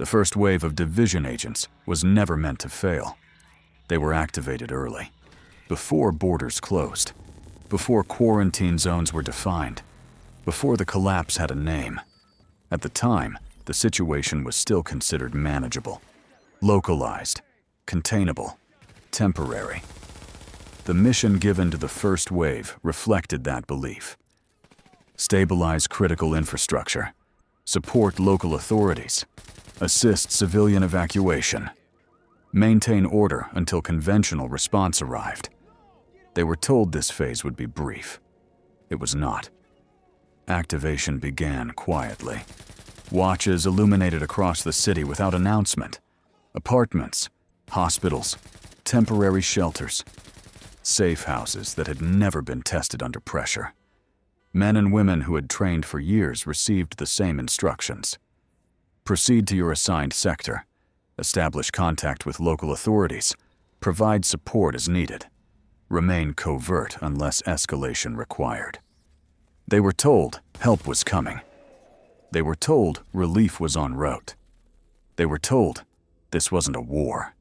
The first wave of division agents was never meant to fail. They were activated early, before borders closed, before quarantine zones were defined, before the collapse had a name. At the time, the situation was still considered manageable, localized, containable, temporary. The mission given to the first wave reflected that belief. Stabilize critical infrastructure, support local authorities, assist civilian evacuation, maintain order until conventional response arrived. They were told this phase would be brief. It was not. Activation began quietly. Watches illuminated across the city without announcement. Apartments, hospitals, temporary shelters, safe houses that had never been tested under pressure. Men and women who had trained for years received the same instructions. Proceed to your assigned sector, establish contact with local authorities, provide support as needed, remain covert unless escalation required. They were told help was coming. They were told relief was en route. They were told this wasn't a war.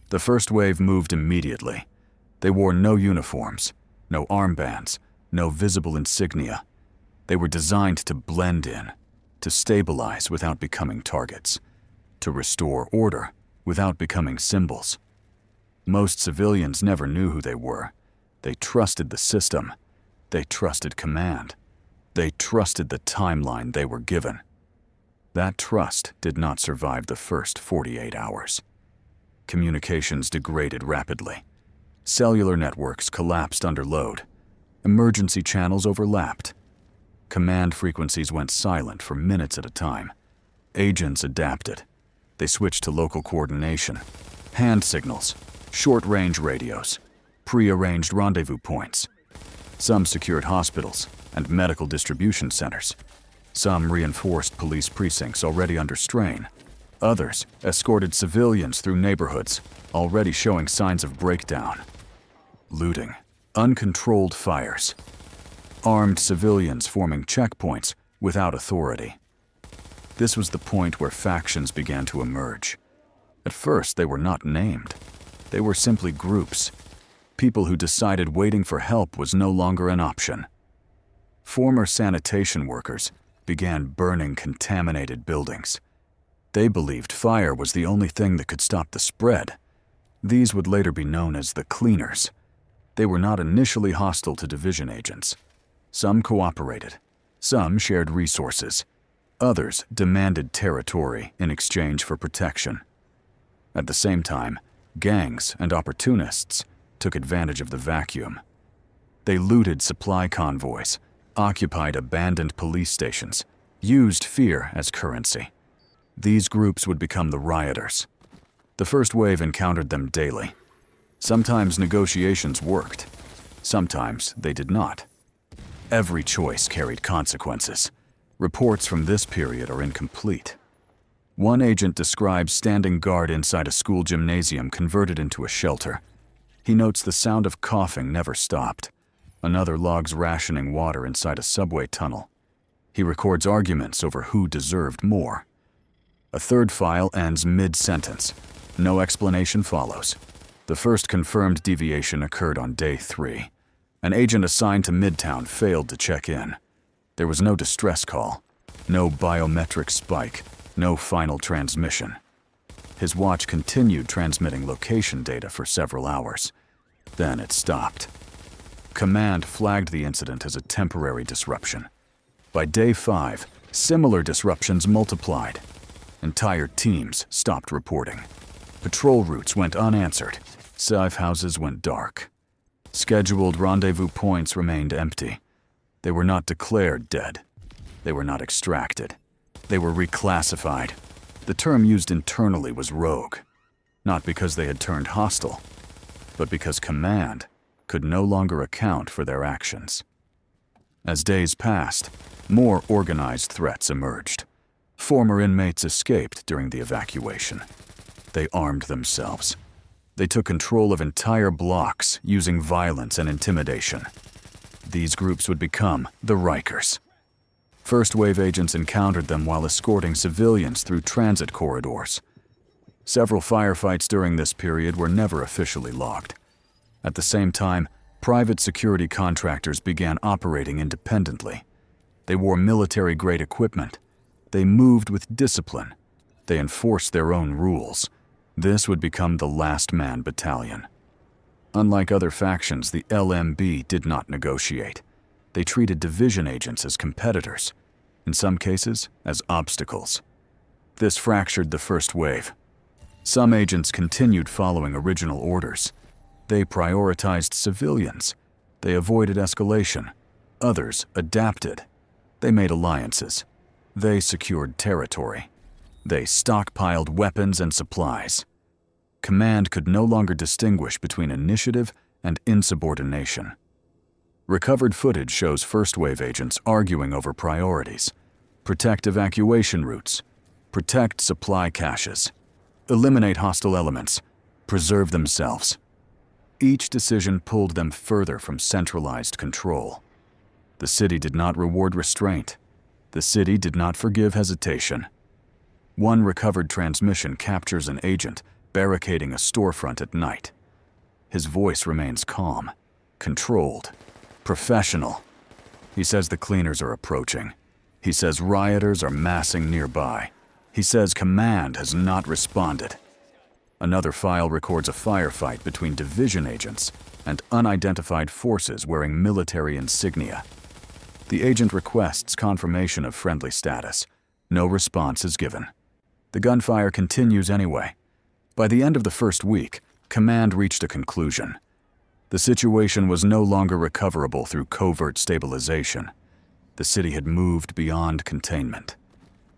The first wave moved immediately. They wore no uniforms, no armbands, no visible insignia. They were designed to blend in, to stabilize without becoming targets, to restore order without becoming symbols. Most civilians never knew who they were. They trusted the system. They trusted command. They trusted the timeline they were given. That trust did not survive the first 48 hours. Communications degraded rapidly. Cellular networks collapsed under load. Emergency channels overlapped. Command frequencies went silent for minutes at a time. Agents adapted. They switched to local coordination, hand signals, short-range radios, pre-arranged rendezvous points. Some secured hospitals and medical distribution centers. Some reinforced police precincts already under strain. Others escorted civilians through neighborhoods already showing signs of breakdown. Looting, uncontrolled fires, armed civilians forming checkpoints without authority. This was the point where factions began to emerge. At first, they were not named. They were simply groups, people who decided waiting for help was no longer an option. Former sanitation workers began burning contaminated buildings. They believed fire was the only thing that could stop the spread. These would later be known as the cleaners. They were not initially hostile to division agents. Some cooperated. Some shared resources. Others demanded territory in exchange for protection. At the same time, gangs and opportunists took advantage of the vacuum. They looted supply convoys, occupied abandoned police stations, used fear as currency. These groups would become the rioters. The first wave encountered them daily. Sometimes negotiations worked. Sometimes they did not. Every choice carried consequences. Reports from this period are incomplete. One agent describes standing guard inside a school gymnasium converted into a shelter. He notes the sound of coughing never stopped. Another logs rationing water inside a subway tunnel. He records arguments over who deserved more. A third file ends mid-sentence. No explanation follows. The first confirmed deviation occurred on day 3. An agent assigned to Midtown failed to check in. There was no distress call, no biometric spike, no final transmission. His watch continued transmitting location data for several hours. Then it stopped. Command flagged the incident as a temporary disruption. By day 5, similar disruptions multiplied. Entire teams stopped reporting. Patrol routes went unanswered. Safe houses went dark. Scheduled rendezvous points remained empty. They were not declared dead. They were not extracted. They were reclassified. The term used internally was rogue, not because they had turned hostile, but because command could no longer account for their actions. As days passed, more organized threats emerged. Former inmates escaped during the evacuation. They armed themselves. They took control of entire blocks using violence and intimidation. These groups would become the Rikers. First wave agents encountered them while escorting civilians through transit corridors. Several firefights during this period were never officially logged. At the same time, private security contractors began operating independently. They wore military-grade equipment. They moved with discipline. They enforced their own rules. This would become the last man battalion. Unlike other factions, the LMB did not negotiate. They treated division agents as competitors, in some cases as obstacles. This fractured the first wave. Some agents continued following original orders. They prioritized civilians. They avoided escalation. Others adapted. They made alliances. They secured territory. They stockpiled weapons and supplies. Command could no longer distinguish between initiative and insubordination. Recovered footage shows first-wave agents arguing over priorities. Protect evacuation routes. Protect supply caches. Eliminate hostile elements. Preserve themselves. Each decision pulled them further from centralized control. The city did not reward restraint. The city did not forgive hesitation. One recovered transmission captures an agent barricading a storefront at night. His voice remains calm, controlled, professional. He says the cleaners are approaching. He says rioters are massing nearby. He says command has not responded. Another file records a firefight between division agents and unidentified forces wearing military insignia. The agent requests confirmation of friendly status. No response is given. The gunfire continues anyway. By the end of the first week, command reached a conclusion. The situation was no longer recoverable through covert stabilization. The city had moved beyond containment.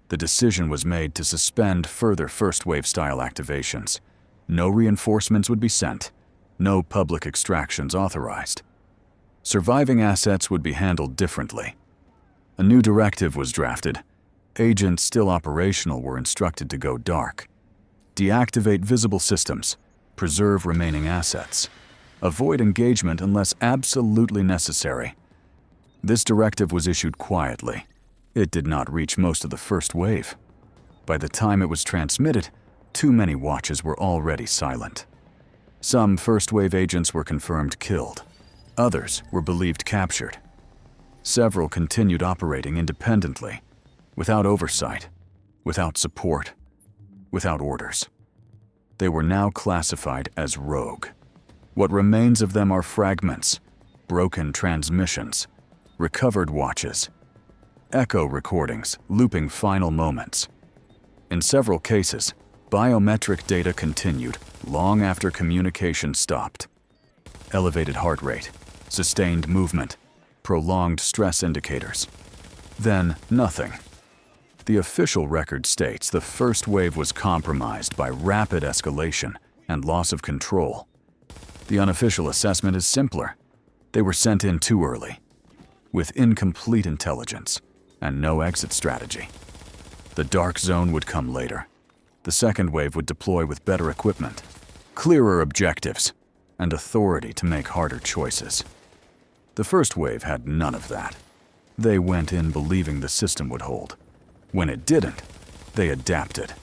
The decision was made to suspend further first-wave-style activations. No reinforcements would be sent. No public extractions authorized. Surviving assets would be handled differently. A new directive was drafted. Agents still operational were instructed to go dark. Deactivate visible systems. Preserve remaining assets. Avoid engagement unless absolutely necessary. This directive was issued quietly. It did not reach most of the first wave. By the time it was transmitted, too many watches were already silent. Some first-wave agents were confirmed killed. Others were believed captured. Several continued operating independently, without oversight, without support, without orders. They were now classified as rogue. What remains of them are fragments, broken transmissions, recovered watches, echo recordings looping final moments. In several cases, biometric data continued long after communication stopped. Elevated heart rate, sustained movement, prolonged stress indicators. Then nothing. The official record states the first wave was compromised by rapid escalation and loss of control. The unofficial assessment is simpler. They were sent in too early, with incomplete intelligence and no exit strategy. The dark zone would come later. The second wave would deploy with better equipment, clearer objectives, and authority to make harder choices. The first wave had none of that. They went in believing the system would hold. When it didn't, they adapted.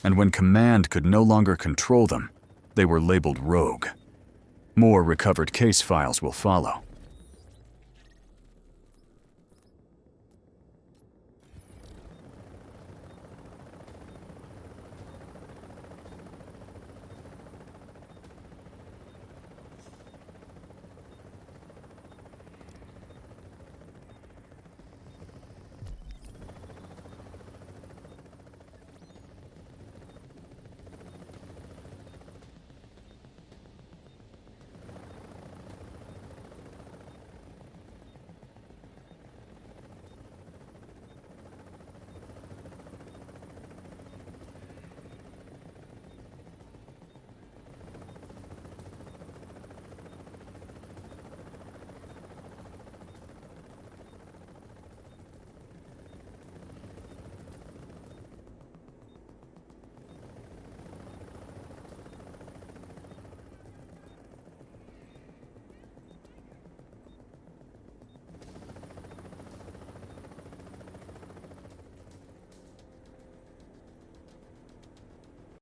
And when command could no longer control them, they were labeled rogue. More recovered case files will follow.